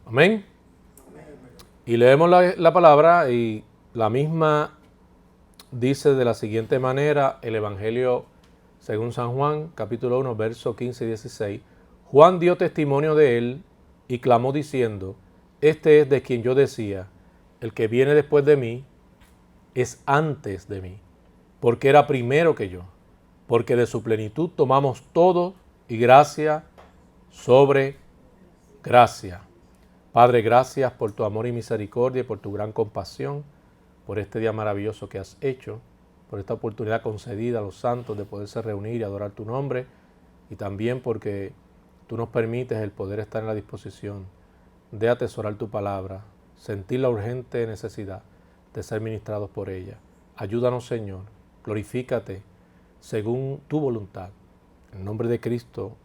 Amén. Y leemos la palabra y la misma dice de la siguiente manera el Evangelio según San Juan, capítulo 1, versos 15 y 16. Juan dio testimonio de él y clamó diciendo, este es de quien yo decía, el que viene después de mí es antes de mí, porque era primero que yo, porque de su plenitud tomamos todo y gracia sobre gracia. Padre, gracias por tu amor y misericordia y por tu gran compasión, por este día maravilloso que has hecho, por esta oportunidad concedida a los santos de poderse reunir y adorar tu nombre, y también porque tú nos permites el poder estar en la disposición de atesorar tu palabra, sentir la urgente necesidad de ser ministrados por ella. Ayúdanos, Señor, glorifícate según tu voluntad. En nombre de Cristo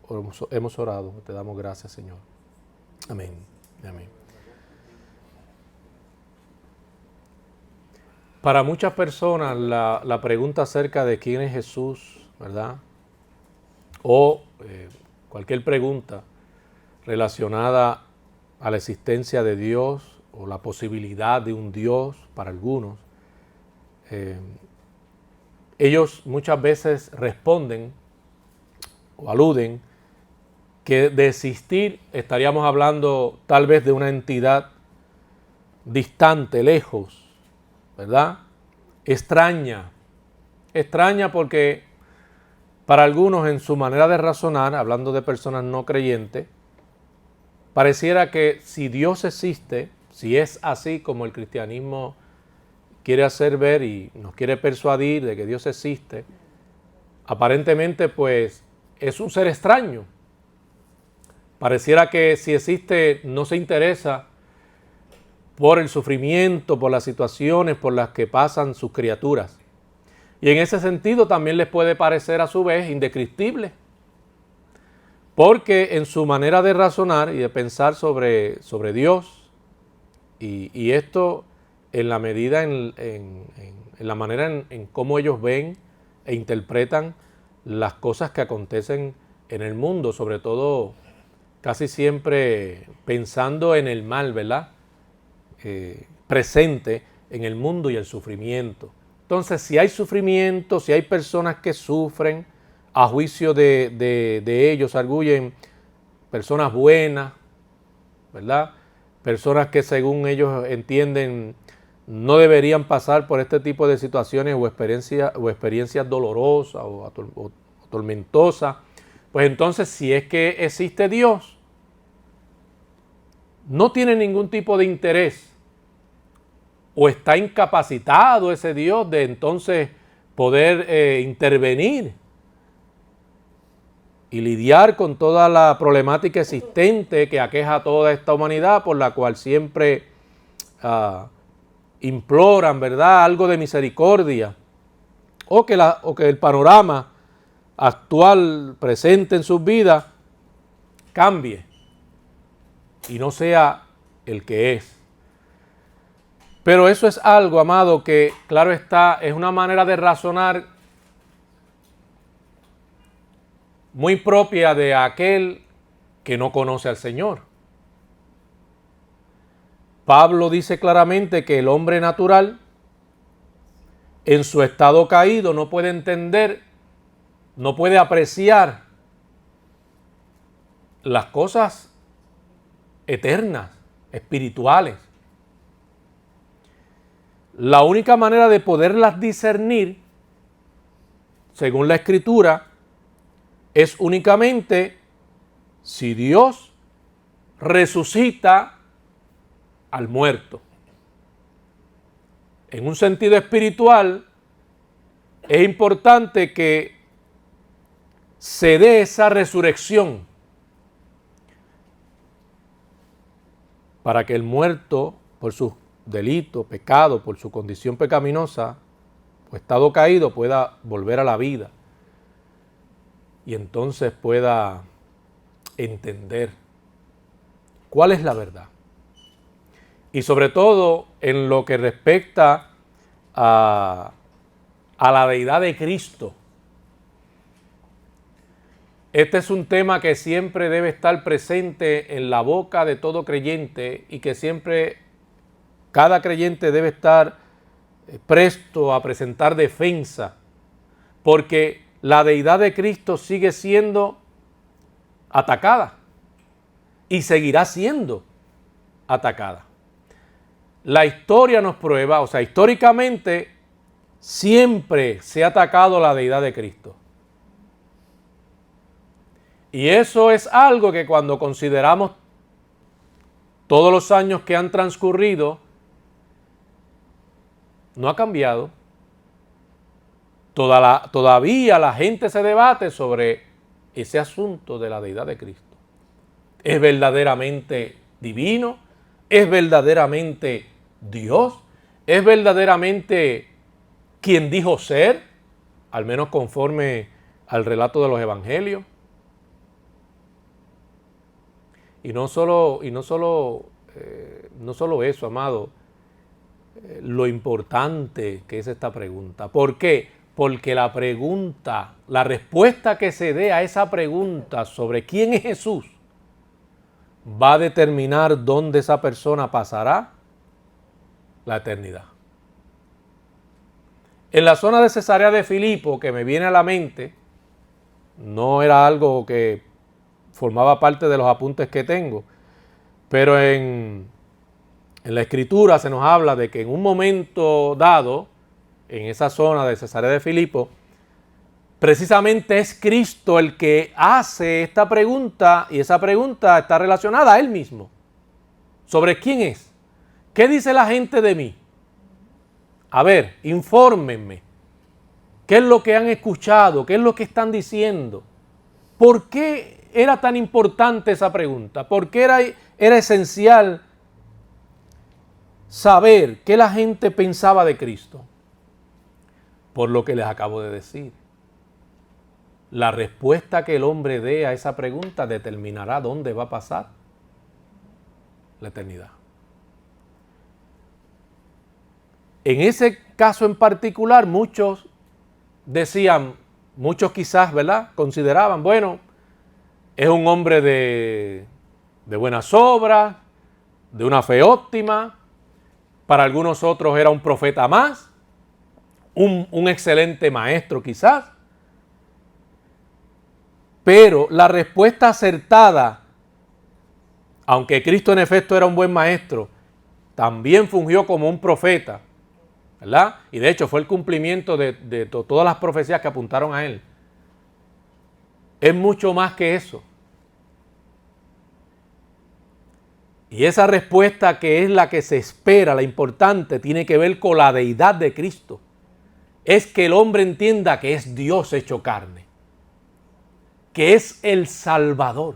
hemos orado, te damos gracias, Señor. Amén. Amén. Para muchas personas la pregunta acerca de quién es Jesús, ¿verdad? O cualquier pregunta relacionada a la existencia de Dios o la posibilidad de un Dios para algunos, ellos muchas veces responden o aluden que de existir estaríamos hablando tal vez de una entidad distante, lejos, ¿verdad? Extraña porque para algunos en su manera de razonar, hablando de personas no creyentes, pareciera que si Dios existe, si es así como el cristianismo quiere hacer ver y nos quiere persuadir de que Dios existe, aparentemente pues es un ser extraño. Pareciera que si existe no se interesa por el sufrimiento, por las situaciones por las que pasan sus criaturas. Y en ese sentido también les puede parecer a su vez indescriptible, porque en su manera de razonar y de pensar sobre Dios, y esto en la medida, en la manera en cómo ellos ven e interpretan las cosas que acontecen en el mundo, sobre todo casi siempre pensando en el mal, ¿verdad? Presente en el mundo y el sufrimiento. Entonces, si hay sufrimiento, si hay personas que sufren, a juicio de ellos arguyen personas buenas, ¿verdad? Personas que según ellos entienden no deberían pasar por este tipo de situaciones o experiencias dolorosas o tormentosas. Pues entonces, si es que existe Dios, no tiene ningún tipo de interés o está incapacitado ese Dios de entonces poder intervenir y lidiar con toda la problemática existente que aqueja a toda esta humanidad, por la cual siempre imploran, ¿verdad?, algo de misericordia, o que el panorama actual presente en sus vidas cambie y no sea el que es. Pero eso es algo, amado, que claro está, es una manera de razonar muy propia de aquel que no conoce al Señor. Pablo dice claramente que el hombre natural, en su estado caído, no puede entender, no puede apreciar las cosas eternas, espirituales. La única manera de poderlas discernir, según la Escritura, es únicamente si Dios resucita al muerto. En un sentido espiritual, es importante que se dé esa resurrección para que el muerto, por sus delitos, pecados, por su condición pecaminosa o estado caído, pueda volver a la vida y entonces pueda entender cuál es la verdad. Y sobre todo en lo que respecta a la deidad de Cristo. Este es un tema que siempre debe estar presente en la boca de todo creyente y que siempre cada creyente debe estar presto a presentar defensa, porque la deidad de Cristo sigue siendo atacada y seguirá siendo atacada. La historia nos prueba, o sea, históricamente siempre se ha atacado la deidad de Cristo. Y eso es algo que cuando consideramos todos los años que han transcurrido, no ha cambiado. Todavía la gente se debate sobre ese asunto de la deidad de Cristo. ¿Es verdaderamente divino? ¿Es verdaderamente Dios? ¿Es verdaderamente quien dijo ser? Al menos conforme al relato de los evangelios. Y no solo eso, amado, lo importante que es esta pregunta. ¿Por qué? Porque la respuesta que se dé a esa pregunta sobre quién es Jesús, va a determinar dónde esa persona pasará la eternidad. En la zona de Cesarea de Filipo, que me viene a la mente, no era algo que formaba parte de los apuntes que tengo, pero en la Escritura se nos habla de que en un momento dado, en esa zona de Cesarea de Filipo, precisamente es Cristo el que hace esta pregunta, y esa pregunta está relacionada a Él mismo. ¿Sobre quién es? ¿Qué dice la gente de mí? A ver, infórmenme. ¿Qué es lo que han escuchado? ¿Qué es lo que están diciendo? ¿Por qué era tan importante esa pregunta? ¿Por qué era esencial saber qué la gente pensaba de Cristo? Por lo que les acabo de decir. La respuesta que el hombre dé a esa pregunta determinará dónde va a pasar la eternidad. En ese caso en particular, muchos decían, muchos quizás, ¿verdad?, consideraban, bueno, es un hombre de buenas obras, de una fe óptima. Para algunos otros era un profeta más, un excelente maestro quizás. Pero la respuesta acertada, aunque Cristo en efecto era un buen maestro, también fungió como un profeta, ¿verdad? Y de hecho fue el cumplimiento de todas las profecías que apuntaron a él. Es mucho más que eso. Y esa respuesta, que es la que se espera, la importante, tiene que ver con la deidad de Cristo. Es que el hombre entienda que es Dios hecho carne, que es el Salvador.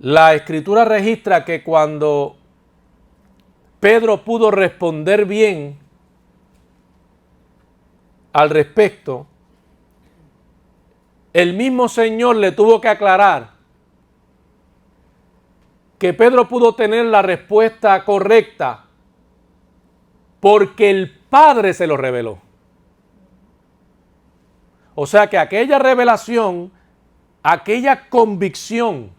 La Escritura registra que cuando Pedro pudo responder bien al respecto, el mismo Señor le tuvo que aclarar que Pedro pudo tener la respuesta correcta porque el Padre se lo reveló. O sea que aquella revelación, aquella convicción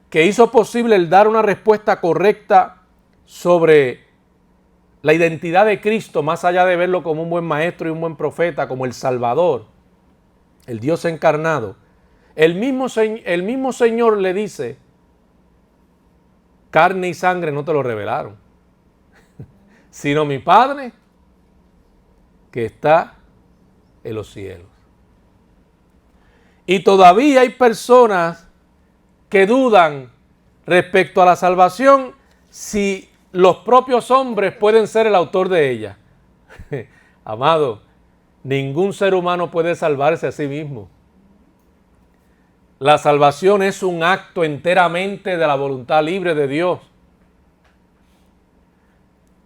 que hizo posible el dar una respuesta correcta sobre la identidad de Cristo, más allá de verlo como un buen maestro y un buen profeta, como el Salvador, el Dios encarnado, el mismo Señor le dice, carne y sangre no te lo revelaron, sino mi Padre que está en los cielos. Y todavía hay personas que dudan respecto a la salvación, si los propios hombres pueden ser el autor de ella. Amado, ningún ser humano puede salvarse a sí mismo. La salvación es un acto enteramente de la voluntad libre de Dios.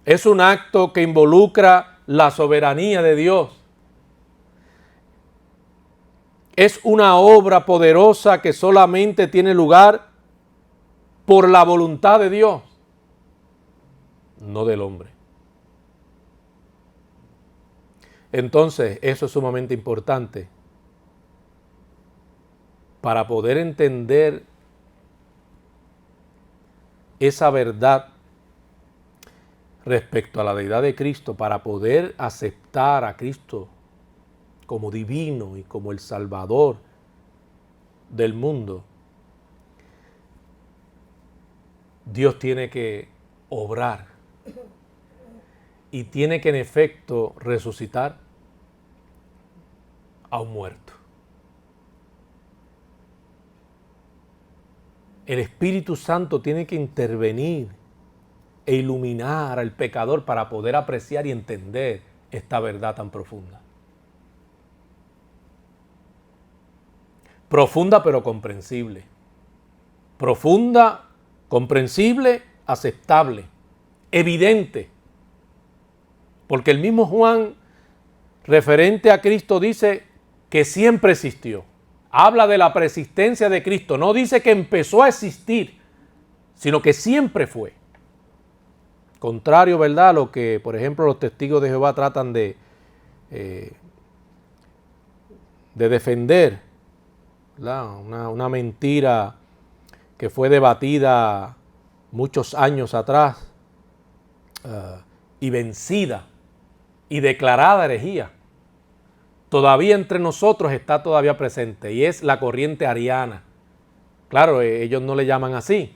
Es un acto que involucra la soberanía de Dios. Es una obra poderosa que solamente tiene lugar por la voluntad de Dios, no del hombre. Entonces, eso es sumamente importante para poder entender esa verdad respecto a la deidad de Cristo, para poder aceptar a Cristo como divino y como el Salvador del mundo. Dios tiene que obrar y tiene que en efecto resucitar a un muerto. El Espíritu Santo tiene que intervenir e iluminar al pecador para poder apreciar y entender esta verdad tan profunda. Profunda pero comprensible. Profunda, comprensible, aceptable, evidente. Porque el mismo Juan, referente a Cristo, dice que siempre existió. Habla de la preexistencia de Cristo. No dice que empezó a existir, sino que siempre fue. Contrario, ¿verdad?, a lo que, por ejemplo, los testigos de Jehová tratan de defender, ¿verdad? Una mentira que fue debatida muchos años atrás y vencida y declarada herejía. Todavía entre nosotros está todavía presente y es la corriente ariana. Claro, ellos no le llaman así,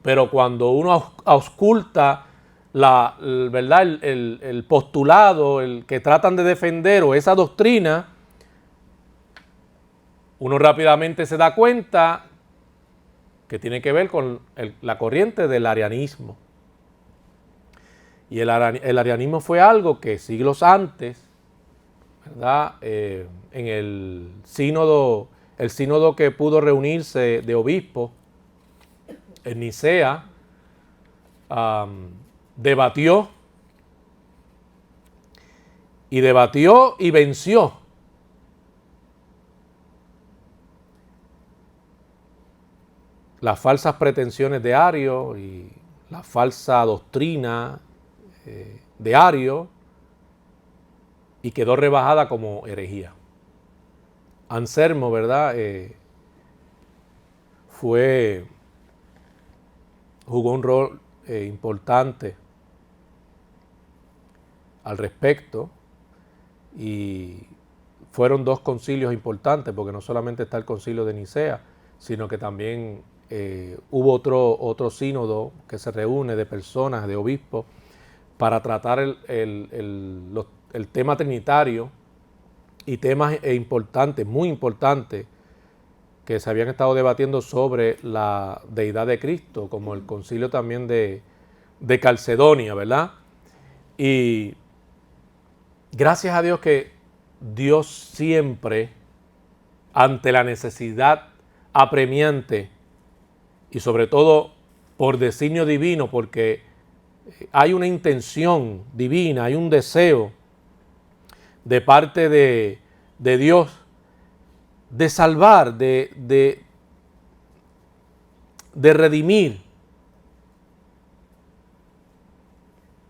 pero cuando uno ausculta ¿verdad? El postulado, el que tratan de defender o esa doctrina, uno rápidamente se da cuenta que tiene que ver con la corriente del arianismo. Y el arianismo fue algo que siglos antes, ¿verdad?, en el sínodo que pudo reunirse de obispos en Nicea, debatió y venció las falsas pretensiones de Ario y la falsa doctrina de Ario, y quedó rebajada como herejía. Anselmo, ¿verdad?, jugó un rol importante al respecto, y fueron dos concilios importantes, porque no solamente está el concilio de Nicea, sino que también hubo otro sínodo que se reúne de personas, de obispos, para tratar el tema trinitario y temas importantes, muy importantes, que se habían estado debatiendo sobre la deidad de Cristo, como el concilio también de Calcedonia, ¿verdad? Y gracias a Dios que Dios siempre, ante la necesidad apremiante y sobre todo por designio divino, porque hay una intención divina, hay un deseo de parte de Dios de salvar, de redimir.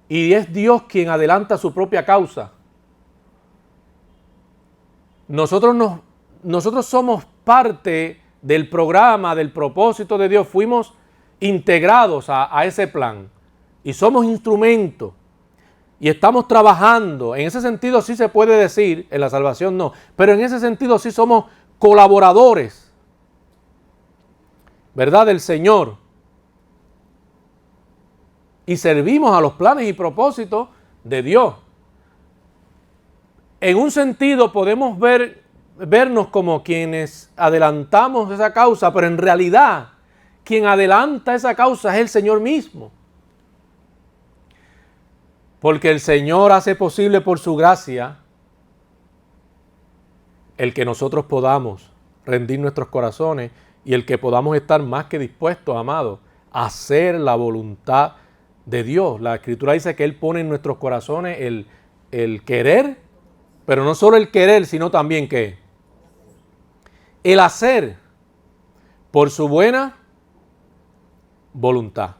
Y es Dios quien adelanta su propia causa. Nosotros somos parte del programa, del propósito de Dios. Fuimos integrados a ese plan y somos instrumentos y estamos trabajando. En ese sentido sí se puede decir, en la salvación no, pero en ese sentido sí somos colaboradores, ¿verdad?, del Señor, y servimos a los planes y propósitos de Dios. En un sentido podemos vernos como quienes adelantamos esa causa, pero en realidad quien adelanta esa causa es el Señor mismo. Porque el Señor hace posible por su gracia el que nosotros podamos rendir nuestros corazones y el que podamos estar más que dispuestos, amados, a hacer la voluntad de Dios. La Escritura dice que Él pone en nuestros corazones el querer, pero no solo el querer, sino también ¿qué? El hacer por su buena voluntad.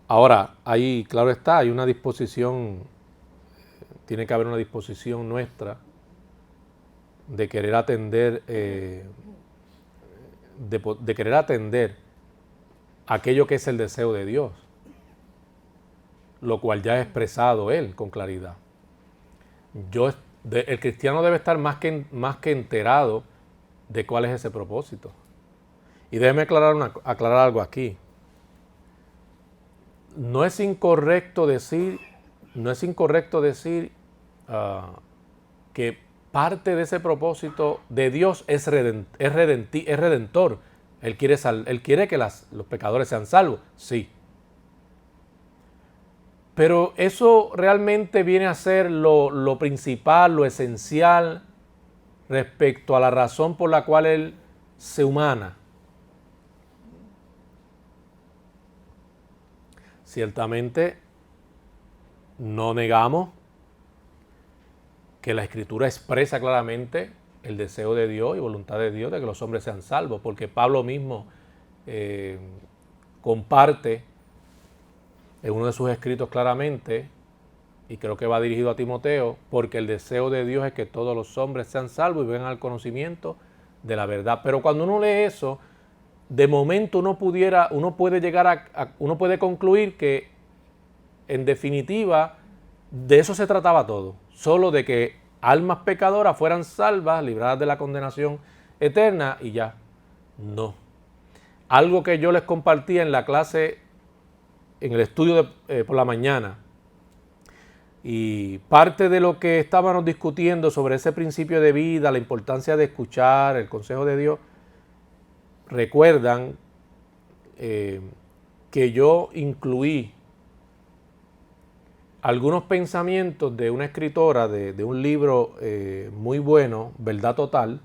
Ahora, ahí, claro está, hay una disposición, tiene que haber una disposición nuestra de querer atender, de querer atender aquello que es el deseo de Dios, lo cual ya ha expresado Él con claridad. El cristiano debe estar más que enterado de cuál es ese propósito. Y déjeme aclarar algo aquí. No es incorrecto decir que parte de ese propósito de Dios es redentor. Él quiere que los pecadores sean salvos, sí. Pero eso realmente viene a ser lo principal, lo esencial respecto a la razón por la cual Él se humana. Ciertamente, no negamos que la Escritura expresa claramente el deseo de Dios y voluntad de Dios de que los hombres sean salvos, porque Pablo mismo comparte en uno de sus escritos claramente, y creo que va dirigido a Timoteo, porque el deseo de Dios es que todos los hombres sean salvos y vengan al conocimiento de la verdad. Pero cuando uno lee eso, de momento uno puede concluir que en definitiva de eso se trataba todo, solo de que almas pecadoras fueran salvas, libradas de la condenación eterna y ya. No. Algo que yo les compartía en la clase, en el estudio por la mañana, y parte de lo que estábamos discutiendo sobre ese principio de vida, la importancia de escuchar el consejo de Dios, recuerdan que yo incluí algunos pensamientos de una escritora de un libro muy bueno, Verdad Total,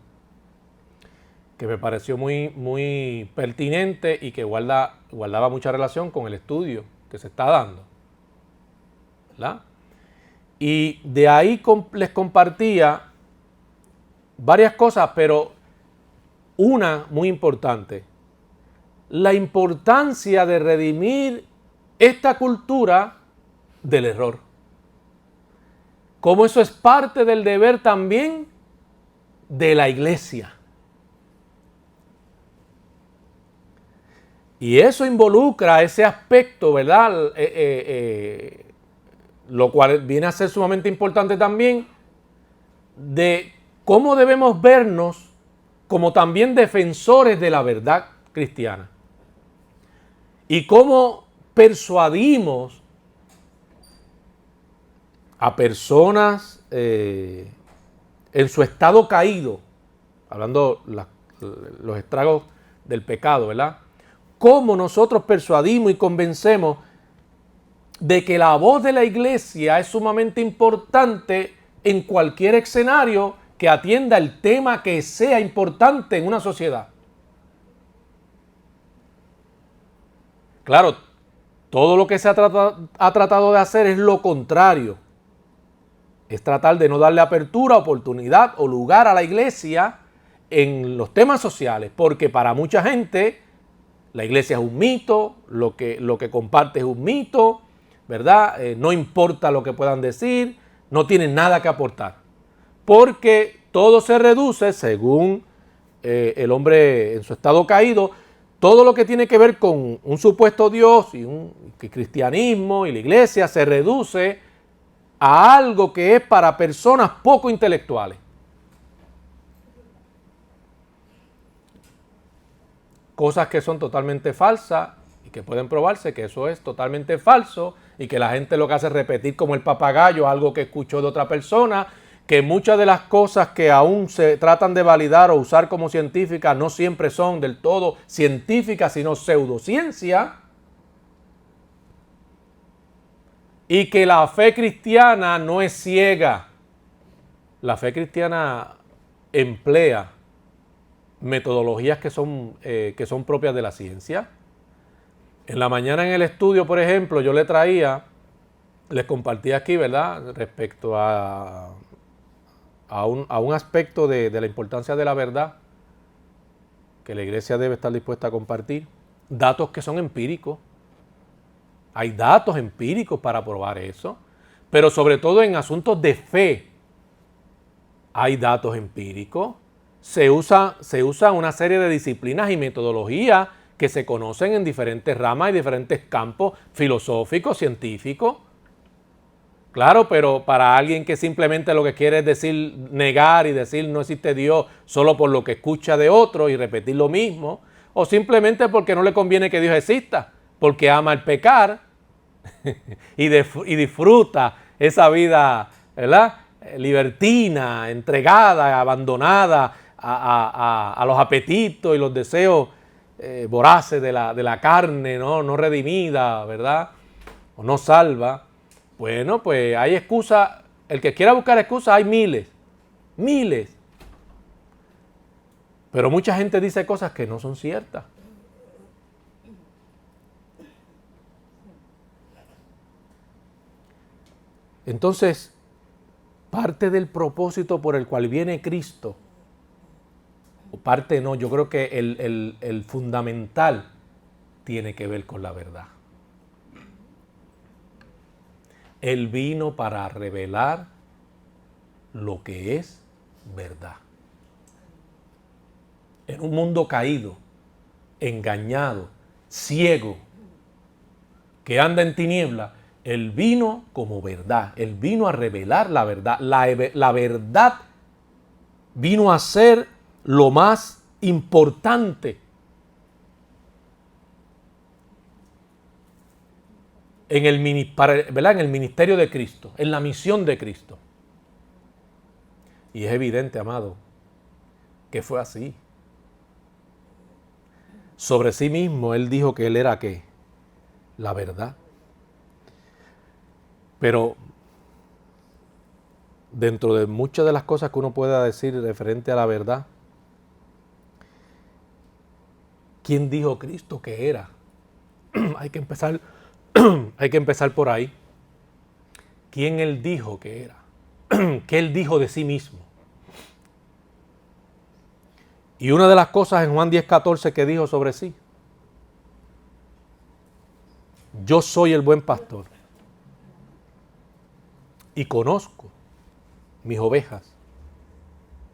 que me pareció muy pertinente y que guardaba mucha relación con el estudio que se está dando, ¿verdad? Y de ahí les compartía varias cosas, pero una muy importante: la importancia de redimir esta cultura del error. Como eso es parte del deber también de la iglesia. Y eso involucra ese aspecto, ¿verdad? Lo cual viene a ser sumamente importante también, de cómo debemos vernos como también defensores de la verdad cristiana. Y cómo persuadimos a personas en su estado caído, hablando los estragos del pecado, ¿verdad? Cómo nosotros persuadimos y convencemos de que la voz de la iglesia es sumamente importante en cualquier escenario que atienda el tema que sea importante en una sociedad. Claro, todo lo que se ha tratado de hacer es lo contrario. Es tratar de no darle apertura, oportunidad o lugar a la iglesia en los temas sociales, porque para mucha gente la iglesia es un mito, lo que comparte es un mito, ¿verdad? No importa lo que puedan decir, no tienen nada que aportar, porque todo se reduce, según el hombre en su estado caído, todo lo que tiene que ver con un supuesto Dios y un cristianismo y la iglesia se reduce a algo que es para personas poco intelectuales. Cosas que son totalmente falsas y que pueden probarse que eso es totalmente falso y que la gente lo que hace es repetir como el papagayo algo que escuchó de otra persona, que muchas de las cosas que aún se tratan de validar o usar como científicas no siempre son del todo científicas, sino pseudociencia, y que la fe cristiana no es ciega. La fe cristiana emplea metodologías que son propias de la ciencia. En la mañana en el estudio, por ejemplo, yo les compartí aquí, ¿verdad?, respecto a a un aspecto de la importancia de la verdad que la iglesia debe estar dispuesta a compartir, datos que son empíricos. Hay datos empíricos para probar eso, pero sobre todo en asuntos de fe hay datos empíricos. Se usa una serie de disciplinas y metodologías que se conocen en diferentes ramas y diferentes campos filosóficos, científicos. Claro, pero para alguien que simplemente lo que quiere es decir, negar y decir no existe Dios solo por lo que escucha de otros y repetir lo mismo, o simplemente porque no le conviene que Dios exista, porque ama el pecar y disfruta esa vida, ¿verdad?, libertina, entregada, abandonada a los apetitos y los deseos voraces de la carne, no redimida, ¿verdad?, o no salva. Bueno, pues hay excusas. El que quiera buscar excusas, hay miles. Pero mucha gente dice cosas que no son ciertas. Entonces, parte del propósito por el cual viene Cristo, o parte no, yo creo que el fundamental tiene que ver con la verdad. Él vino para revelar lo que es verdad. En un mundo caído, engañado, ciego, que anda en tiniebla, Él vino como verdad. Él vino a revelar la verdad. La verdad vino a ser lo más importante en el ministerio de Cristo, en la misión de Cristo. Y es evidente, amado, que fue así. Sobre sí mismo Él dijo que Él era ¿qué? La verdad. Pero dentro de muchas de las cosas que uno pueda decir referente a la verdad, ¿quién dijo Cristo que era? Hay que empezar por ahí. ¿Quién Él dijo que era? ¿Qué Él dijo de sí mismo? Y una de las cosas en Juan 10:14 que dijo sobre sí: yo soy el buen pastor y conozco mis ovejas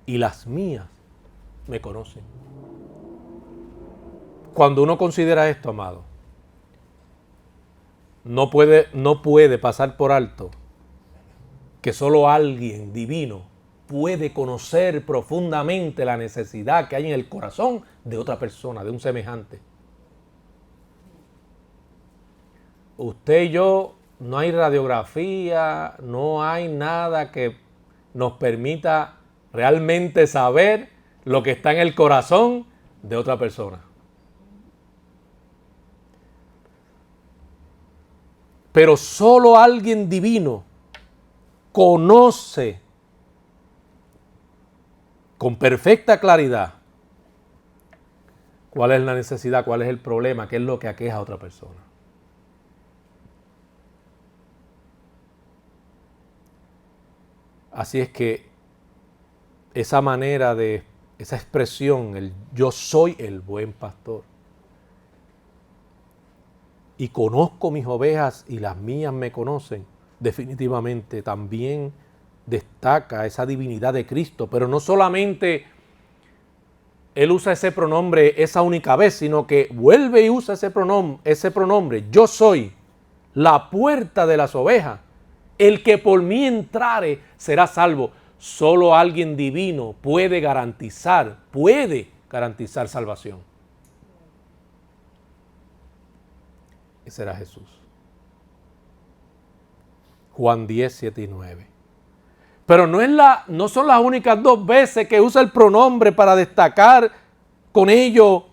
y las mías me conocen. Cuando uno considera esto, amado, no puede pasar por alto que solo alguien divino puede conocer profundamente la necesidad que hay en el corazón de otra persona, de un semejante. Usted y yo, no hay radiografía, no hay nada que nos permita realmente saber lo que está en el corazón de otra persona. Pero solo alguien divino conoce con perfecta claridad cuál es la necesidad, cuál es el problema, qué es lo que aqueja a otra persona. Así es que esa manera esa expresión, el yo soy el buen pastor y conozco mis ovejas y las mías me conocen, definitivamente también destaca esa divinidad de Cristo, pero no solamente Él usa ese pronombre esa única vez, sino que vuelve y usa ese pronombre, yo soy la puerta de las ovejas, el que por mí entrare será salvo. Solo alguien divino puede garantizar salvación. Ese era Jesús. Juan 10, 7 y 9. Pero no son las únicas dos veces que usa el pronombre para destacar con ello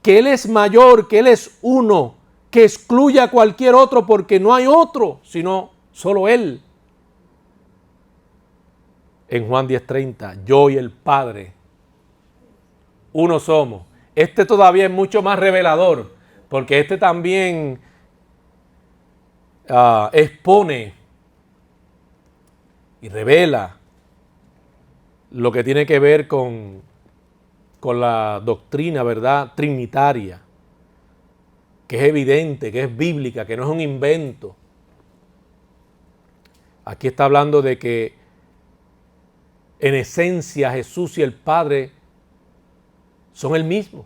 que Él es mayor, que Él es uno, que excluye a cualquier otro porque no hay otro, sino solo Él. En Juan 10:30, yo y el Padre, uno somos. Este todavía es mucho más revelador, porque este también expone y revela lo que tiene que ver con la doctrina, ¿verdad?, trinitaria, que es evidente, que es bíblica, que no es un invento. Aquí está hablando de que en esencia Jesús y el Padre son el mismo.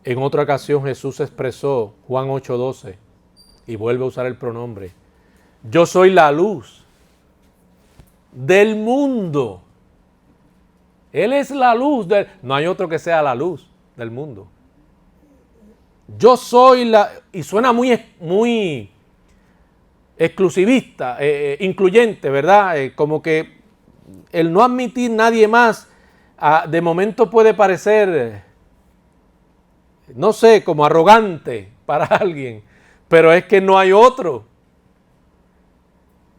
En otra ocasión Jesús expresó, Juan 8:12, y vuelve a usar el pronombre: yo soy la luz del mundo. Él es la luz no hay otro que sea la luz del mundo. Yo soy la... Y suena muy exclusivista, incluyente, ¿verdad? Como que el no admitir nadie más, de momento puede parecer, no sé, como arrogante para alguien, pero es que no hay otro.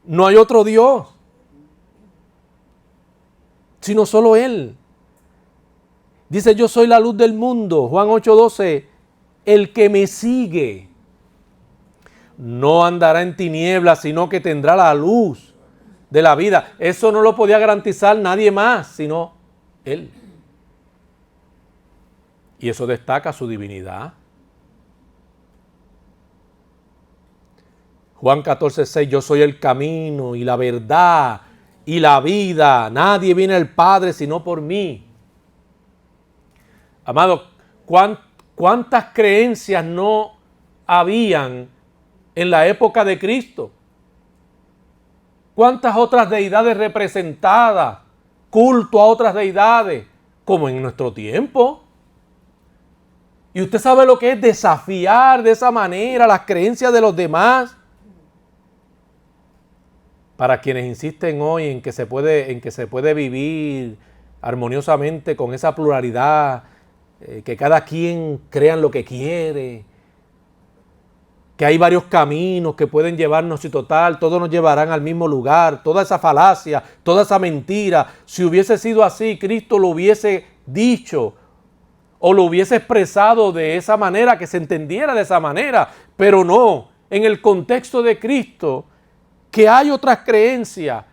No hay otro Dios, sino solo Él. Dice, yo soy la luz del mundo, Juan 8:12, el que me sigue no andará en tinieblas, sino que tendrá la luz de la vida. Eso no lo podía garantizar nadie más, sino Él. Y eso destaca su divinidad. Juan 14:6, yo soy el camino y la verdad y la vida. Nadie viene al Padre sino por mí. Amado, ¿cuántas creencias no habían en la época de Cristo? ¿Cuántas otras deidades representadas? Culto a otras deidades, como en nuestro tiempo. Y usted sabe lo que es desafiar de esa manera las creencias de los demás. Para quienes insisten hoy en que se puede vivir armoniosamente con esa pluralidad, que cada quien crea en lo que quiere, que hay varios caminos que pueden llevarnos y total, todos nos llevarán al mismo lugar, toda esa falacia, toda esa mentira. Si hubiese sido así, Cristo lo hubiese dicho o lo hubiese expresado de esa manera, que se entendiera de esa manera, pero no, en el contexto de Cristo, que hay otras creencias,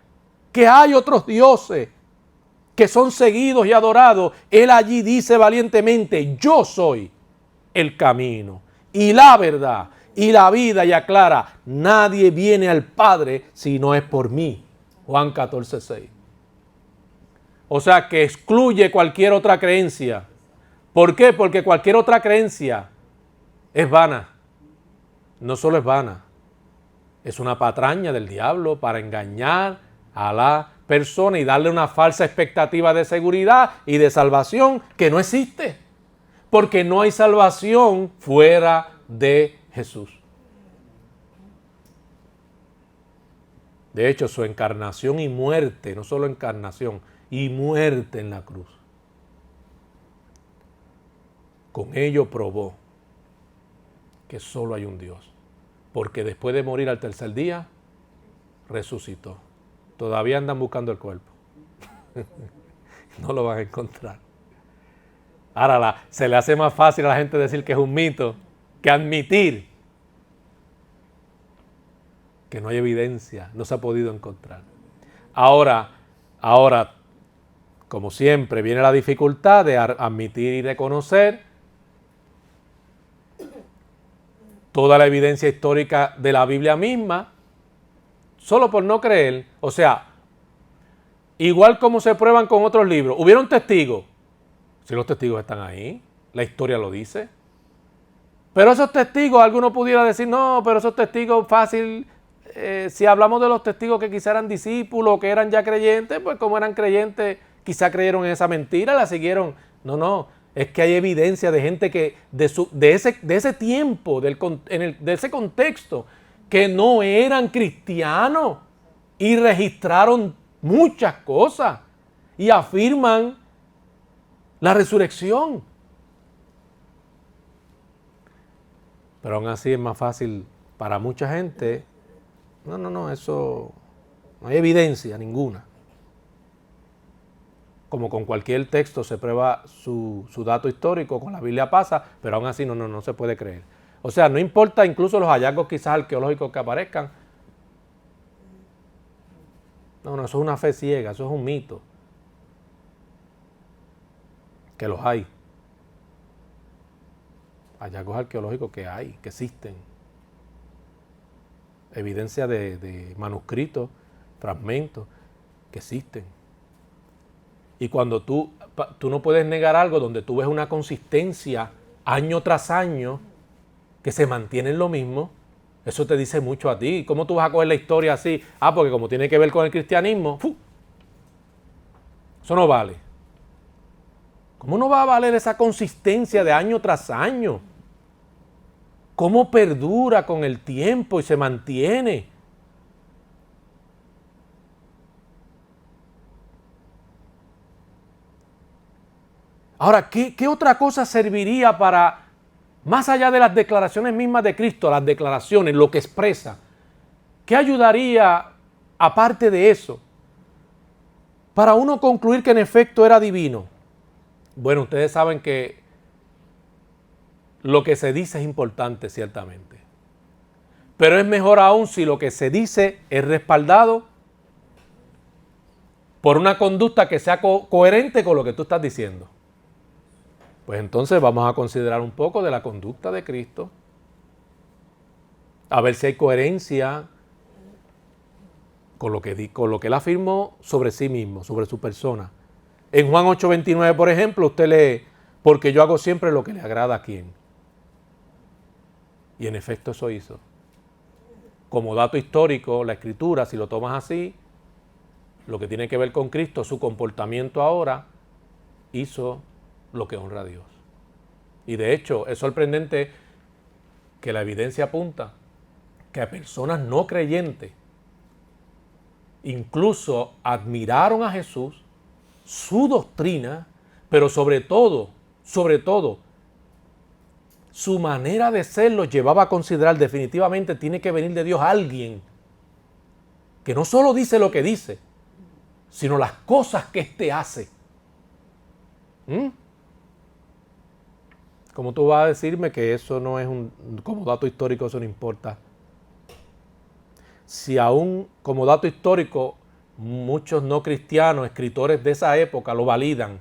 que hay otros dioses que son seguidos y adorados, Él allí dice valientemente, yo soy el camino y la verdad y la vida, y aclara, nadie viene al Padre si no es por mí. Juan 14:6. O sea que excluye cualquier otra creencia. ¿Por qué? Porque cualquier otra creencia es vana. No solo es vana, es una patraña del diablo para engañar a la persona y darle una falsa expectativa de seguridad y de salvación que no existe. Porque no hay salvación fuera de Jesús. De hecho, su encarnación y muerte, no solo encarnación, y muerte en la cruz, con ello probó que solo hay un Dios. Porque después de morir al tercer día, resucitó. Todavía andan buscando el cuerpo. No lo van a encontrar. Ahora se le hace más fácil a la gente decir que es un mito que admitir que no hay evidencia, no se ha podido encontrar. Ahora, como siempre, viene la dificultad de admitir y reconocer toda la evidencia histórica de la Biblia misma, solo por no creer. O sea, igual como se prueban con otros libros. ¿Hubieron testigos? Si los testigos están ahí, la historia lo dice. Pero esos testigos, alguno pudiera decir, no, pero esos testigos fácil, si hablamos de los testigos que quizá eran discípulos, que eran ya creyentes, pues como eran creyentes, quizá creyeron en esa mentira, la siguieron. No, es que hay evidencia de gente que de ese tiempo, de ese contexto, que no eran cristianos y registraron muchas cosas y afirman la resurrección. Pero aún así es más fácil para mucha gente. No, eso no hay evidencia ninguna. Como con cualquier texto se prueba su dato histórico, con la Biblia pasa, pero aún así no se puede creer. O sea, no importa incluso los hallazgos quizás arqueológicos que aparezcan. No, eso es una fe ciega, eso es un mito. Que los hay. Hallazgos arqueológicos que hay, que existen. Evidencia de manuscritos, fragmentos, que existen. Y cuando tú no puedes negar algo donde tú ves una consistencia año tras año, que se mantiene en lo mismo, eso te dice mucho a ti. ¿Cómo tú vas a coger la historia así? Porque como tiene que ver con el cristianismo, eso no vale. ¿Cómo no va a valer esa consistencia de año tras año? ¿Cómo perdura con el tiempo y se mantiene? Ahora, ¿qué otra cosa serviría para, más allá de las declaraciones mismas de Cristo, las declaraciones, lo que expresa, qué ayudaría, aparte de eso, para uno concluir que en efecto era divino? Bueno, ustedes saben que lo que se dice es importante, ciertamente. Pero es mejor aún si lo que se dice es respaldado por una conducta que sea coherente con lo que tú estás diciendo. Pues entonces vamos a considerar un poco de la conducta de Cristo, a ver si hay coherencia con lo que él afirmó sobre sí mismo, sobre su persona. En Juan 8:29, por ejemplo, usted lee, porque yo hago siempre lo que le agrada a quien. Y en efecto eso hizo. Como dato histórico, la Escritura, si lo tomas así, lo que tiene que ver con Cristo, su comportamiento ahora, hizo lo que honra a Dios. Y de hecho, es sorprendente que la evidencia apunta que a personas no creyentes incluso admiraron a Jesús, su doctrina, pero sobre todo, su manera de ser los llevaba a considerar definitivamente tiene que venir de Dios alguien que no solo dice lo que dice, sino las cosas que éste hace. ¿Cómo tú vas a decirme que eso no es como dato histórico, eso no importa? Si aún como dato histórico muchos no cristianos, escritores de esa época lo validan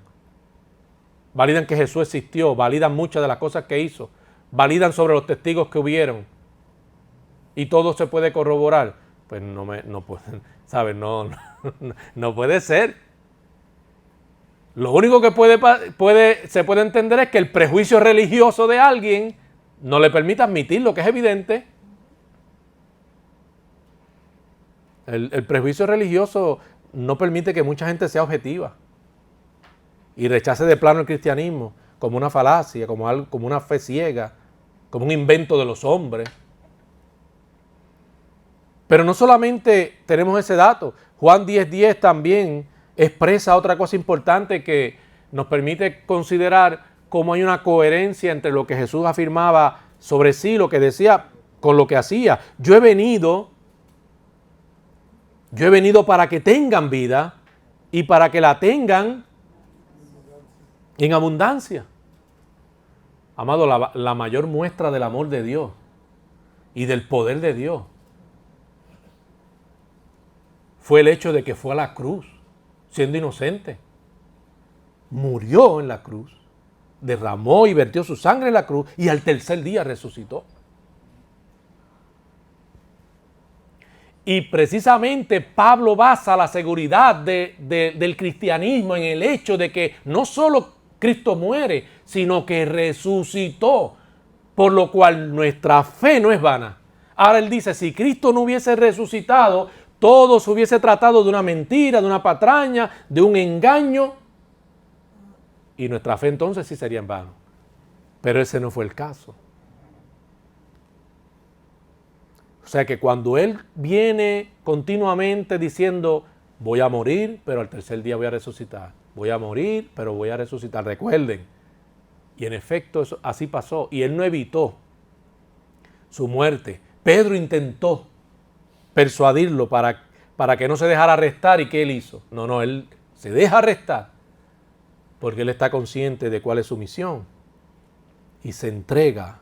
que Jesús existió, validan muchas de las cosas que hizo, validan sobre los testigos que hubieron y todo se puede corroborar, pues no pueden, ¿sabes? No puede ser. Lo único que se puede entender es que el prejuicio religioso de alguien no le permite admitir lo que es evidente. El prejuicio religioso no permite que mucha gente sea objetiva y rechace de plano el cristianismo como una falacia, como una fe ciega, como un invento de los hombres. Pero no solamente tenemos ese dato, Juan 10:10 también expresa otra cosa importante que nos permite considerar cómo hay una coherencia entre lo que Jesús afirmaba sobre sí, lo que decía, con lo que hacía. Yo he venido para que tengan vida y para que la tengan en abundancia. Amado, la mayor muestra del amor de Dios y del poder de Dios fue el hecho de que fue a la cruz, siendo inocente. Murió en la cruz, derramó y vertió su sangre en la cruz y al tercer día resucitó. Y precisamente Pablo basa la seguridad del cristianismo en el hecho de que no solo Cristo muere, sino que resucitó, por lo cual nuestra fe no es vana. Ahora él dice, si Cristo no hubiese resucitado, todo se hubiese tratado de una mentira, de una patraña, de un engaño, y nuestra fe entonces sí sería en vano. Pero ese no fue el caso. O sea que cuando Él viene continuamente diciendo, voy a morir, pero al tercer día voy a resucitar. Voy a morir, pero voy a resucitar. Recuerden. Y en efecto eso, así pasó. Y Él no evitó su muerte. Pedro intentó persuadirlo para que no se dejara arrestar. ¿Y qué Él hizo? No, Él se deja arrestar porque Él está consciente de cuál es su misión. Y se entrega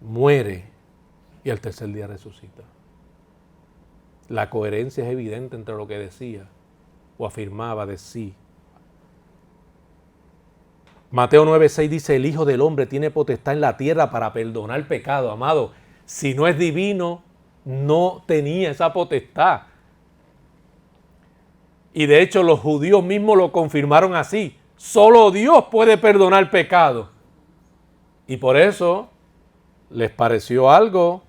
muere y al tercer día resucita. La coherencia es evidente entre lo que decía o afirmaba de sí. Mateo 9:6 dice, el Hijo del Hombre tiene potestad en la tierra para perdonar pecado. Amado, si no es divino, no tenía esa potestad. Y de hecho los judíos mismos lo confirmaron así. Solo Dios puede perdonar pecado. Y por eso les pareció algo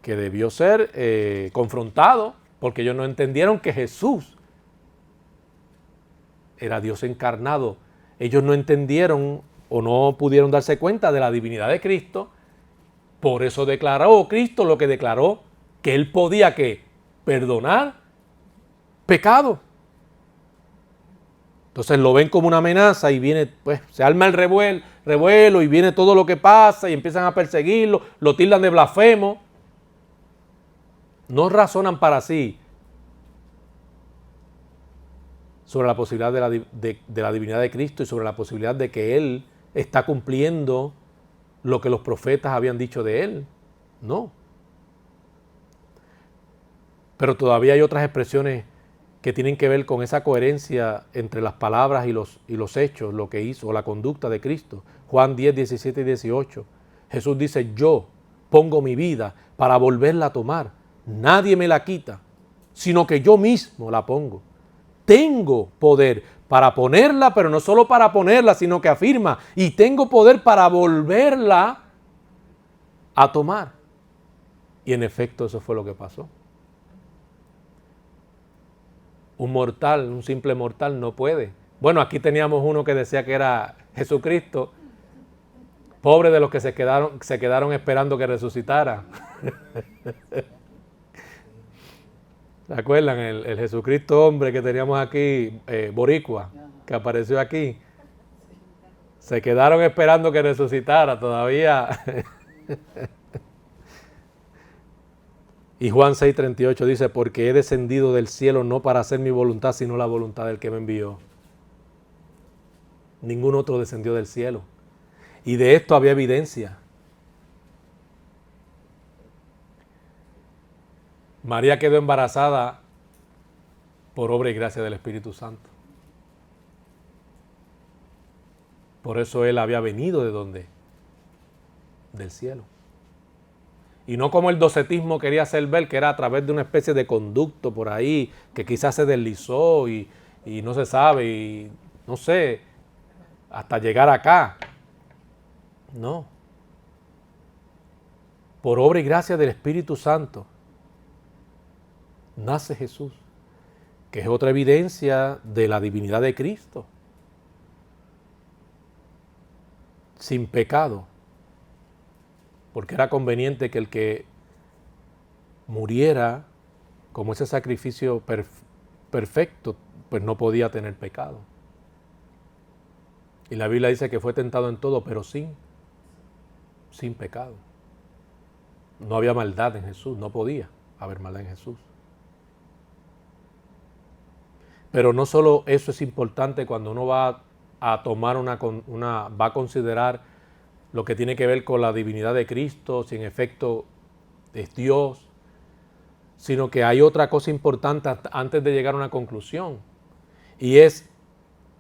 que debió ser confrontado, porque ellos no entendieron que Jesús era Dios encarnado. Ellos no entendieron o no pudieron darse cuenta de la divinidad de Cristo. Por eso declaró Cristo lo que declaró, que Él podía ¿qué? Perdonar pecado. Entonces lo ven como una amenaza y viene, pues se arma el revuelo y viene todo lo que pasa y empiezan a perseguirlo, lo tildan de blasfemo. No razonan para sí sobre la posibilidad de la divinidad de Cristo y sobre la posibilidad de que Él está cumpliendo lo que los profetas habían dicho de Él. No. Pero todavía hay otras expresiones que tienen que ver con esa coherencia entre las palabras y los hechos, lo que hizo, la conducta de Cristo. Juan 10, 17 y 18. Jesús dice, yo pongo mi vida para volverla a tomar. Nadie me la quita, sino que yo mismo la pongo. Tengo poder para ponerla, pero no solo para ponerla, sino que afirma, y tengo poder para volverla a tomar. Y en efecto eso fue lo que pasó. Un mortal, un simple mortal no puede. Bueno, aquí teníamos uno que decía que era Jesucristo. Pobre de los que se quedaron esperando que resucitara. ¿Se acuerdan? El Jesucristo hombre que teníamos aquí, boricua, que apareció aquí. Se quedaron esperando que resucitara todavía. Y Juan 6:38 dice, porque he descendido del cielo no para hacer mi voluntad, sino la voluntad del que me envió. Ningún otro descendió del cielo. Y de esto había evidencia. María quedó embarazada por obra y gracia del Espíritu Santo. Por eso Él había venido ¿de dónde? Del cielo. Y no como el docetismo quería hacer ver, que era a través de una especie de conducto por ahí, que quizás se deslizó y no se sabe, y no sé, hasta llegar acá. No. Por obra y gracia del Espíritu Santo nace Jesús, que es otra evidencia de la divinidad de Cristo. Sin pecado. Porque era conveniente que el que muriera como ese sacrificio perfecto, pues no podía tener pecado. Y la Biblia dice que fue tentado en todo, pero sin pecado. No había maldad en Jesús, no podía haber maldad en Jesús. Pero no solo eso es importante cuando uno va a tomar va a considerar lo que tiene que ver con la divinidad de Cristo, si en efecto es Dios, sino que hay otra cosa importante antes de llegar a una conclusión, y es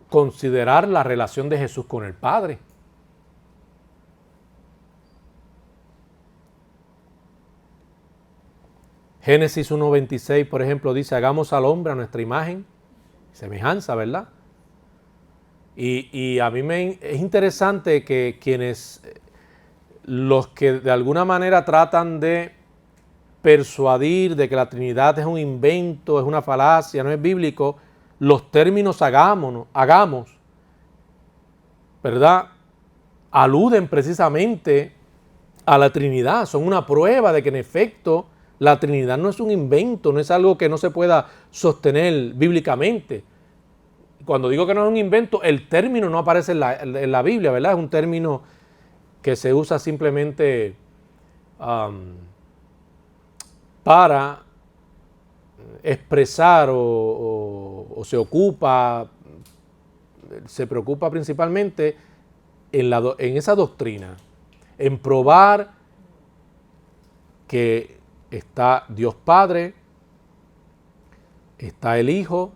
considerar la relación de Jesús con el Padre. Génesis 1:26, por ejemplo, dice, hagamos al hombre a nuestra imagen, semejanza, ¿verdad? Y a mí es interesante que los que de alguna manera tratan de persuadir de que la Trinidad es un invento, es una falacia, no es bíblico, los términos hagamos, ¿verdad? Aluden precisamente a la Trinidad, son una prueba de que en efecto la Trinidad no es un invento, no es algo que no se pueda sostener bíblicamente. Cuando digo que no es un invento, el término no aparece en la Biblia, ¿verdad? Es un término que se usa simplemente para expresar o se preocupa principalmente en esa doctrina, en probar que está Dios Padre, está el Hijo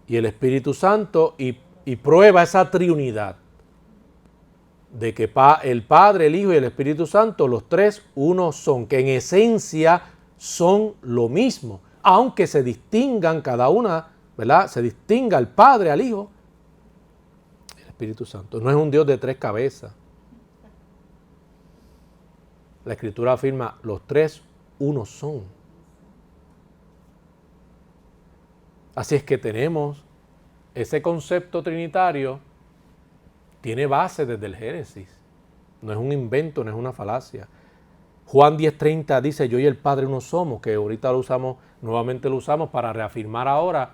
y el Espíritu Santo, y prueba esa triunidad de que el Padre, el Hijo y el Espíritu Santo, los tres uno son, que en esencia son lo mismo, aunque se distingan cada una, ¿verdad? Se distinga al Padre, al Hijo, el Espíritu Santo. No es un Dios de tres cabezas. La Escritura afirma, los tres uno son. Así es que tenemos ese concepto trinitario, tiene base desde el Génesis. No es un invento, no es una falacia. Juan 10:30 dice, yo y el Padre uno somos, que ahorita lo usamos, nuevamente lo usamos para reafirmar ahora,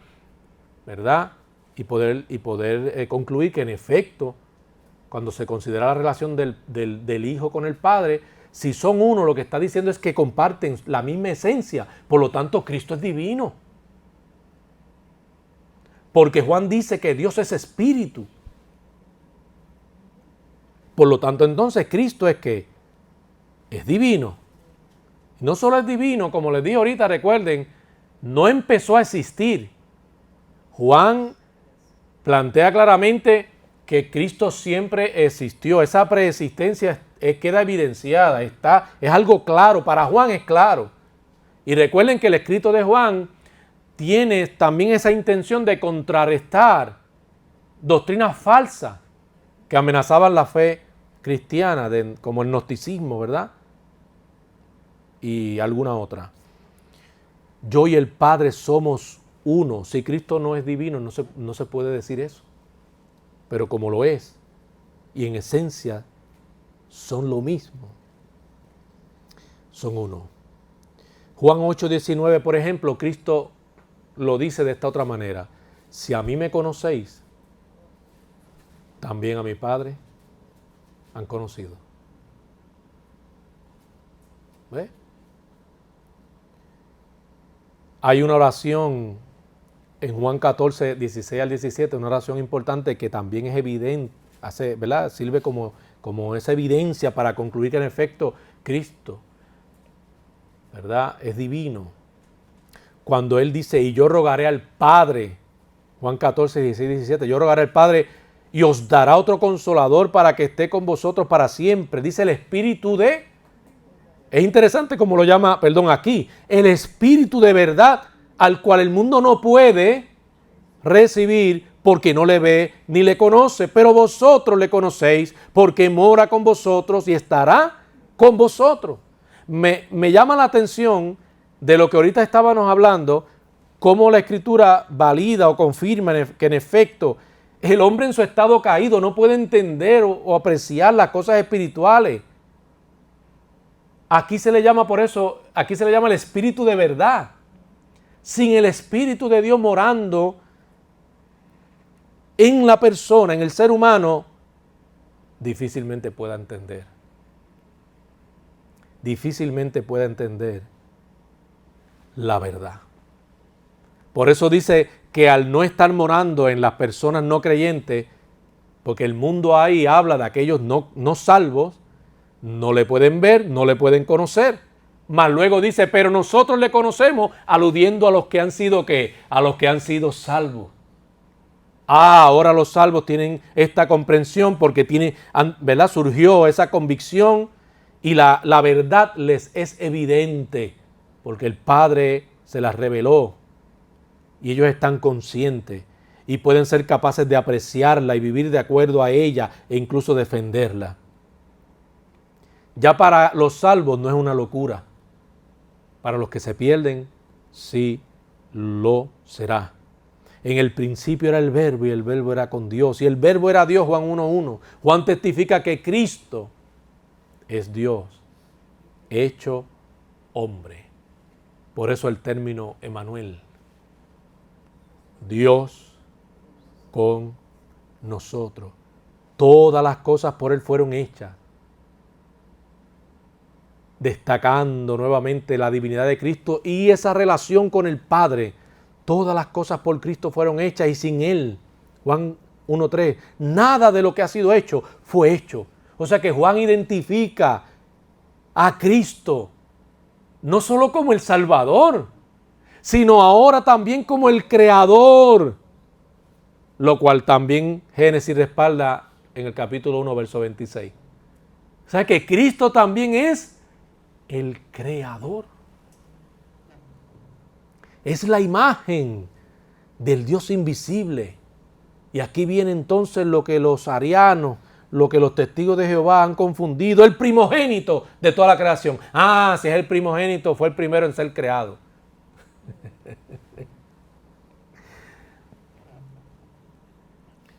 ¿verdad? Y poder concluir que en efecto, cuando se considera la relación del Hijo con el Padre, si son uno, lo que está diciendo es que comparten la misma esencia. Por lo tanto, Cristo es divino. Porque Juan dice que Dios es espíritu. Por lo tanto, entonces, Cristo es que es divino. No solo es divino, como les dije ahorita, recuerden, no empezó a existir. Juan plantea claramente que Cristo siempre existió. Esa preexistencia queda evidenciada, es algo claro. Para Juan es claro. Y recuerden que el escrito de Juan tiene también esa intención de contrarrestar doctrinas falsas que amenazaban la fe cristiana, como el gnosticismo, ¿verdad? Y alguna otra. Yo y el Padre somos uno. Si Cristo no es divino, no se puede decir eso. Pero como lo es, y en esencia son lo mismo, son uno. Juan 8:19, por ejemplo, Cristo lo dice de esta otra manera. Si a mí me conocéis, también a mi Padre han conocido. ¿Ve? Hay una oración en Juan 14, 16 al 17, una oración importante que también es evidente, ¿verdad? Sirve como esa evidencia para concluir que en efecto Cristo, ¿verdad?, es divino. Cuando Él dice, y yo rogaré al Padre, Juan 14, 16, 17, yo rogaré al Padre y os dará otro consolador para que esté con vosotros para siempre. Dice el Espíritu de... Es interesante como lo llama, aquí, el Espíritu de verdad, al cual el mundo no puede recibir porque no le ve ni le conoce, pero vosotros le conocéis porque mora con vosotros y estará con vosotros. Me llama la atención de lo que ahorita estábamos hablando, cómo la Escritura valida o confirma que en efecto el hombre en su estado caído no puede entender o apreciar las cosas espirituales. Aquí se le llama por eso, aquí se le llama el Espíritu de verdad. Sin el Espíritu de Dios morando en la persona, en el ser humano, difícilmente pueda entender. Difícilmente pueda entender la verdad. Por eso dice que al no estar morando en las personas no creyentes, porque el mundo ahí habla de aquellos no salvos, no le pueden ver, no le pueden conocer. Mas luego dice, pero nosotros le conocemos, aludiendo a los que han sido ¿qué? A los que han sido salvos. Ahora los salvos tienen esta comprensión porque ¿verdad? Surgió esa convicción y la verdad les es evidente porque el Padre se las reveló y ellos están conscientes y pueden ser capaces de apreciarla y vivir de acuerdo a ella e incluso defenderla. Ya para los salvos no es una locura. Para los que se pierden, sí lo será. En el principio era el Verbo y el Verbo era con Dios. Y el Verbo era Dios, Juan 1:1. Juan testifica que Cristo es Dios, hecho hombre. Por eso el término Emmanuel. Dios con nosotros. Todas las cosas por Él fueron hechas. Destacando nuevamente la divinidad de Cristo y esa relación con el Padre. Todas las cosas por Cristo fueron hechas y sin Él, Juan 1:3, nada de lo que ha sido hecho fue hecho. O sea que Juan identifica a Cristo no solo como el Salvador, sino ahora también como el Creador, lo cual también Génesis respalda en el capítulo 1, verso 26. O sea que Cristo también es el Creador. Es la imagen del Dios invisible. Y aquí viene entonces lo que los arianos, lo que los testigos de Jehová han confundido, el primogénito de toda la creación. Ah, si es el primogénito, fue el primero en ser creado.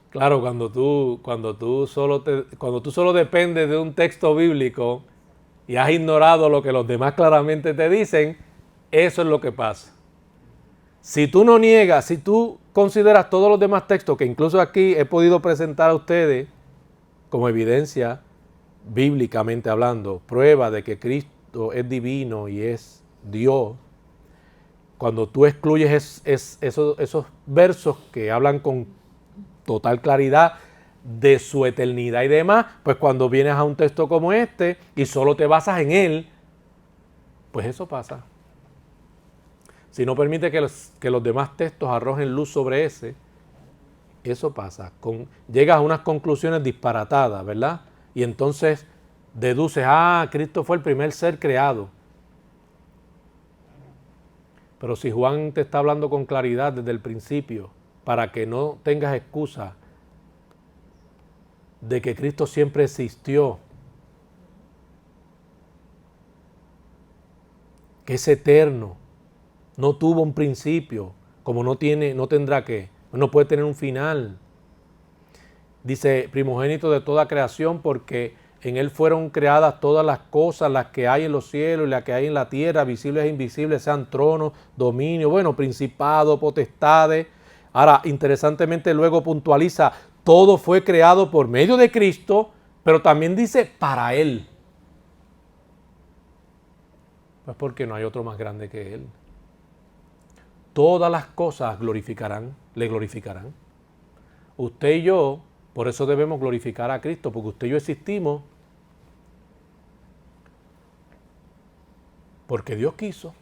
Claro, cuando tú solo dependes de un texto bíblico y has ignorado lo que los demás claramente te dicen, eso es lo que pasa. Si tú no niegas, si tú consideras todos los demás textos que incluso aquí he podido presentar a ustedes como evidencia bíblicamente hablando, prueba de que Cristo es divino y es Dios, cuando tú excluyes esos versos que hablan con total claridad de su eternidad y demás, pues cuando vienes a un texto como este y solo te basas en él, pues eso pasa. Si no permite que los demás textos arrojen luz sobre ese, eso pasa. Llegas a unas conclusiones disparatadas, ¿verdad? Y entonces deduces, Cristo fue el primer ser creado. Pero si Juan te está hablando con claridad desde el principio, para que no tengas excusa de que Cristo siempre existió, que es eterno, no tuvo un principio, como no tendrá que, no puede tener un final. Dice, primogénito de toda creación, porque en él fueron creadas todas las cosas, las que hay en los cielos y las que hay en la tierra, visibles e invisibles, sean tronos, dominio, principado, potestades. Ahora, interesantemente luego puntualiza, todo fue creado por medio de Cristo, pero también dice para Él. Pues porque no hay otro más grande que Él. Todas las cosas le glorificarán. Usted y yo, por eso debemos glorificar a Cristo, porque usted y yo existimos porque Dios quiso.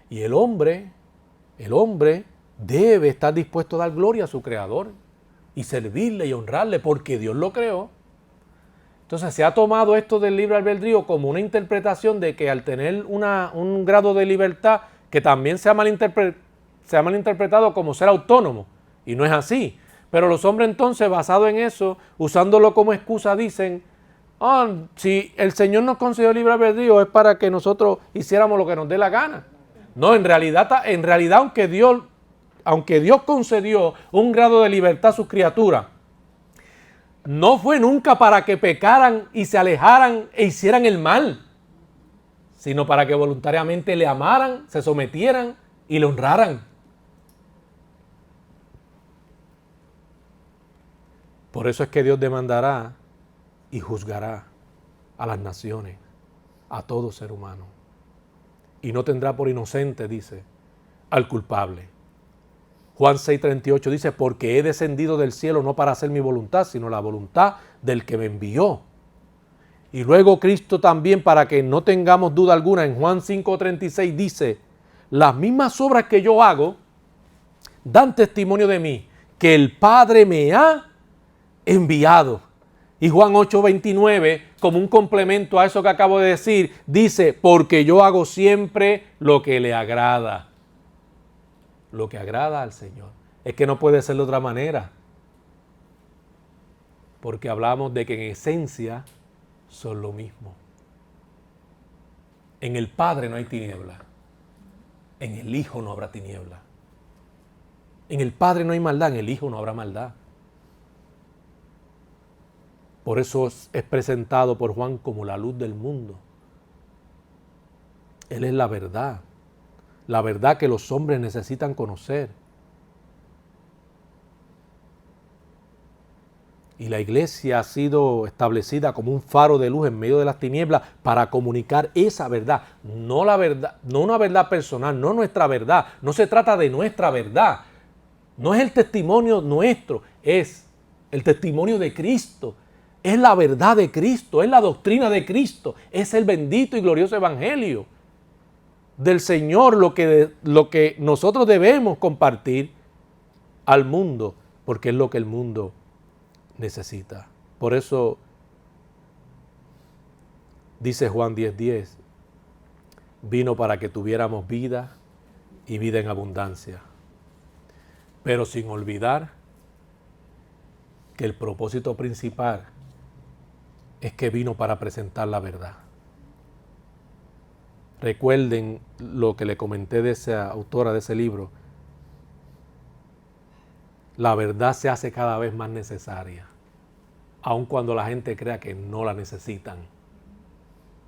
Y el hombre debe estar dispuesto a dar gloria a su Creador y servirle y honrarle porque Dios lo creó. Entonces se ha tomado esto del libre albedrío como una interpretación de que al tener un grado de libertad que también se ha malinterpretado como ser autónomo, y no es así. Pero los hombres entonces, basados en eso, usándolo como excusa, dicen, si el Señor nos concedió libre albedrío es para que nosotros hiciéramos lo que nos dé la gana. No, en realidad aunque Dios concedió un grado de libertad a sus criaturas, no fue nunca para que pecaran y se alejaran e hicieran el mal, sino para que voluntariamente le amaran, se sometieran y le honraran. Por eso es que Dios demandará y juzgará a las naciones, a todo ser humano. Y no tendrá por inocente, dice, al culpable. Juan 6:38 dice, porque he descendido del cielo no para hacer mi voluntad, sino la voluntad del que me envió. Y luego Cristo también, para que no tengamos duda alguna, en Juan 5:36 dice, las mismas obras que yo hago dan testimonio de mí, que el Padre me ha enviado. Y Juan 8:29, como un complemento a eso que acabo de decir, dice, porque yo hago siempre lo que le agrada. Lo que agrada al Señor. Es que no puede ser de otra manera. Porque hablamos de que en esencia son lo mismo. En el Padre no hay tiniebla. En el Hijo no habrá tiniebla. En el Padre no hay maldad, en el Hijo no habrá maldad. Por eso es presentado por Juan como la luz del mundo. Él es la verdad que los hombres necesitan conocer. Y la iglesia ha sido establecida como un faro de luz en medio de las tinieblas para comunicar esa verdad, no una verdad personal, no nuestra verdad, no se trata de nuestra verdad, no es el testimonio nuestro, es el testimonio de Cristo, Es la verdad de Cristo, es la doctrina de Cristo, es el bendito y glorioso evangelio del Señor lo que nosotros debemos compartir al mundo, porque es lo que el mundo necesita. Por eso dice Juan 10:10, vino para que tuviéramos vida y vida en abundancia, pero sin olvidar que el propósito principal es que vino para presentar la verdad. Recuerden lo que le comenté de esa autora de ese libro. La verdad se hace cada vez más necesaria, aun cuando la gente crea que no la necesitan.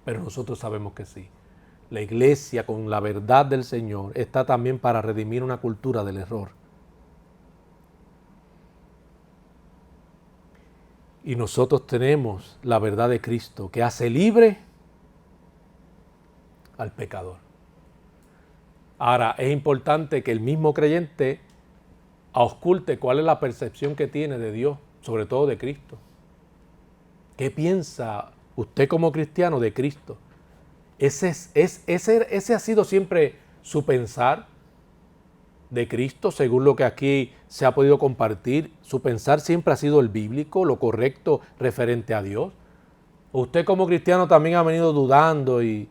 Pero nosotros sabemos que sí. La iglesia, con la verdad del Señor, está también para redimir una cultura del error. Y nosotros tenemos la verdad de Cristo que hace libre al pecador. Ahora, es importante que el mismo creyente ausculte cuál es la percepción que tiene de Dios, sobre todo de Cristo. ¿Qué piensa usted como cristiano de Cristo? Ese ha sido siempre su pensar de Cristo, según lo que aquí se ha podido compartir. Su pensar siempre ha sido el bíblico, lo correcto referente a Dios. Usted como cristiano también ha venido dudando y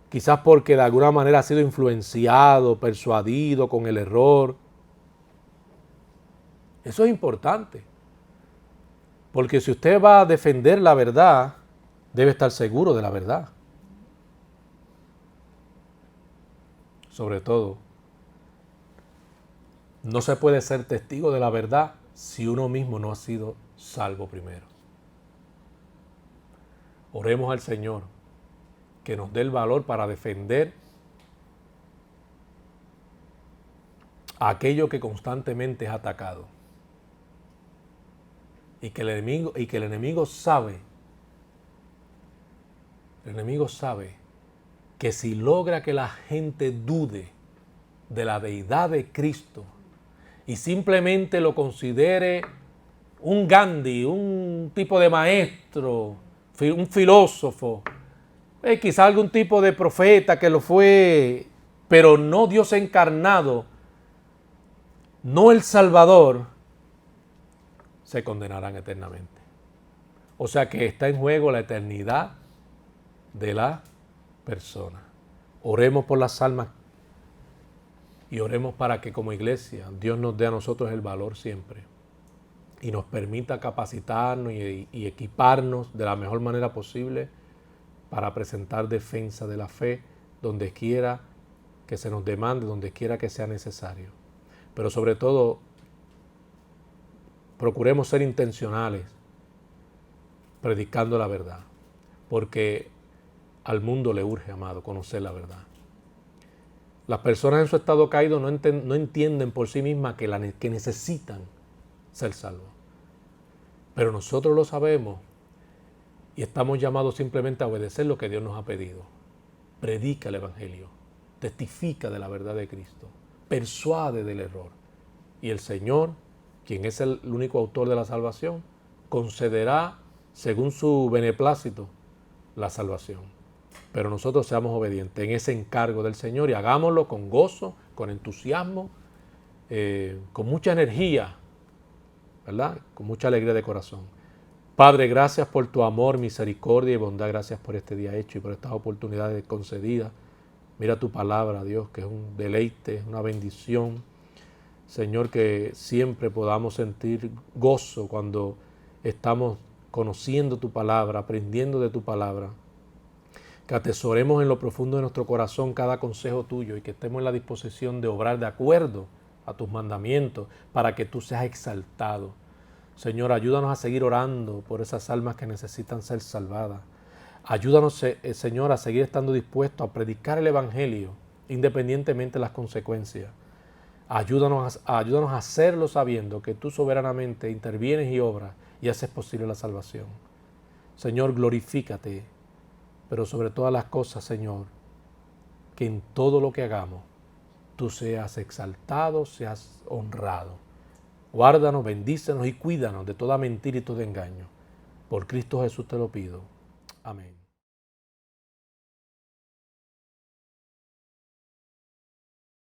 quizás porque de alguna manera ha sido influenciado, persuadido con el error. Eso es importante. Porque si usted va a defender la verdad, debe estar seguro de la verdad. Sobre todo, no se puede ser testigo de la verdad si uno mismo no ha sido salvo primero. Oremos al Señor que nos dé el valor para defender aquello que constantemente es atacado. Y que el enemigo sabe que si logra que la gente dude de la deidad de Cristo y simplemente lo considere un Gandhi, un tipo de maestro, un filósofo, quizá algún tipo de profeta que lo fue, pero no Dios encarnado, no el Salvador, se condenarán eternamente. O sea que está en juego la eternidad de la persona. Oremos por las almas y oremos para que como iglesia Dios nos dé a nosotros el valor siempre y nos permita capacitarnos y equiparnos de la mejor manera posible para presentar defensa de la fe donde quiera que se nos demande, donde quiera que sea necesario. Pero sobre todo, procuremos ser intencionales predicando la verdad, porque al mundo le urge, amado, conocer la verdad. Las personas en su estado caído no entienden por sí mismas que necesitan ser salvos. Pero nosotros lo sabemos y estamos llamados simplemente a obedecer lo que Dios nos ha pedido. Predica el Evangelio, testifica de la verdad de Cristo, persuade del error. Y el Señor, quien es el único autor de la salvación, concederá, según su beneplácito, la salvación. Pero nosotros seamos obedientes en ese encargo del Señor y hagámoslo con gozo, con entusiasmo, con mucha energía, ¿verdad? Con mucha alegría de corazón. Padre, gracias por tu amor, misericordia y bondad. Gracias por este día hecho y por estas oportunidades concedidas. Mira tu palabra, Dios, que es un deleite, una bendición. Señor, que siempre podamos sentir gozo cuando estamos conociendo tu palabra, aprendiendo de tu palabra. Que atesoremos en lo profundo de nuestro corazón cada consejo tuyo y que estemos en la disposición de obrar de acuerdo a tus mandamientos para que tú seas exaltado. Señor, ayúdanos a seguir orando por esas almas que necesitan ser salvadas. Ayúdanos, Señor, a seguir estando dispuestos a predicar el Evangelio independientemente de las consecuencias. Ayúdanos a hacerlo sabiendo que tú soberanamente intervienes y obras y haces posible la salvación. Señor, glorifícate, pero sobre todas las cosas, Señor, que en todo lo que hagamos, tú seas exaltado, seas honrado. Guárdanos, bendícenos y cuídanos de toda mentira y todo engaño. Por Cristo Jesús te lo pido. Amén.